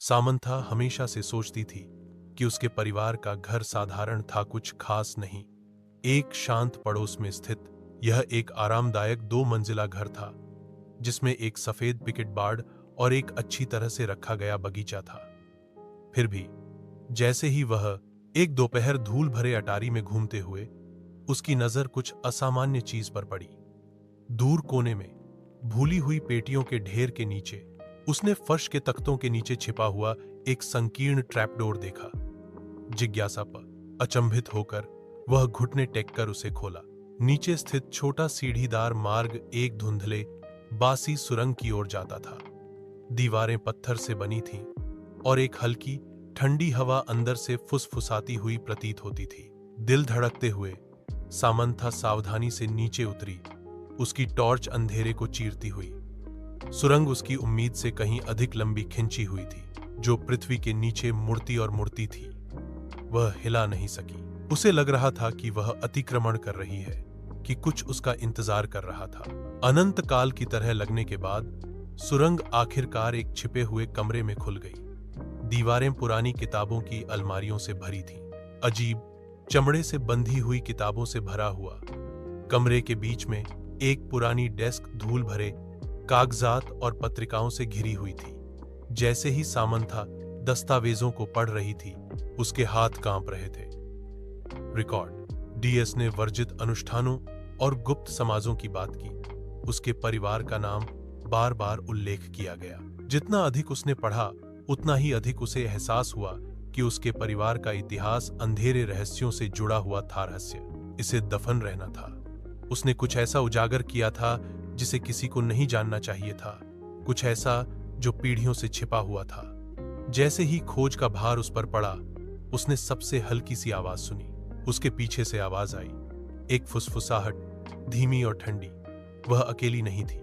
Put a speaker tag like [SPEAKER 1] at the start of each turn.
[SPEAKER 1] Samantha हमेशा से सोचती थी कि उसके परिवार का घर साधारण था, कुछ खास नहीं। एक शांत पड़ोस में स्थित यह एक आरामदायक 2 मंजिला घर था, जिसमें एक सफेद पिकेट बाड़ और एक अच्छी तरह से रखा गया बगीचा था। फिर भी जैसे ही वह एक दोपहर धूल भरे अटारी में घूमते हुए उसकी नजर कुछ असामान्य चीज पर पड़ी। दूर कोने में भूली हुई पेटियों के ढेर के नीचे उसने फर्श के तख्तों के नीचे छिपा हुआ एक संकीर्ण ट्रैपडोर देखा। जिज्ञासा पर अचंभित होकर वह घुटने टेककर उसे खोला। नीचे स्थित छोटा सीढ़ीदार मार्ग एक धुंधले बासी सुरंग की ओर जाता था। दीवारें पत्थर से बनी थीं और एक हल्की ठंडी हवा अंदर से फुसफुसाती हुई प्रतीत होती थी। दिल धड़कते हुए सामंथा सावधानी से नीचे उतरी, उसकी टॉर्च अंधेरे को चीरती हुई। सुरंग उसकी उम्मीद से कहीं अधिक लंबी खिंची हुई थी, जो पृथ्वी के नीचे मुड़ती और मुड़ती थी। वह हिला नहीं सकी। उसे लग रहा था कि वह अतिक्रमण कर रही है, कि कुछ उसका इंतजार कर रहा था। अनंत काल की तरह लगने के बाद सुरंग आखिरकार एक छिपे हुए कमरे में खुल गई। दीवारें पुरानी किताबों की अलमारियों से भरी थीं, अजीब चमड़े से बंधी हुई किताबों से भरा हुआ। कमरे के बीच में एक पुरानी डेस्क धूल भरे कागजात और पत्रिकाओं से घिरी हुई थी। जैसे ही सामंथा दस्तावेजों को पढ़ रही थी, उसके हाथ कांप रहे थे। रिकॉर्ड डीएस ने वर्जित अनुष्ठानों और गुप्त समाजों की बात की। उसके परिवार का नाम बार बार उल्लेख किया गया। जितना अधिक उसने पढ़ा, उतना ही अधिक उसे एहसास हुआ कि उसके परिवार का इतिहास अंधेरे रहस्यों से जुड़ा हुआ था। रहस्य इसे दफन रहना था। उसने कुछ ऐसा उजागर किया था जिसे किसी को नहीं जानना चाहिए था, कुछ ऐसा जो पीढ़ियों से छिपा हुआ था। जैसे ही खोज का भार उस पर पड़ा, उसने सबसे हल्की सी आवाज सुनी। उसके पीछे से आवाज आई, एक फुसफुसाहट, धीमी और ठंडी। वह अकेली नहीं थी।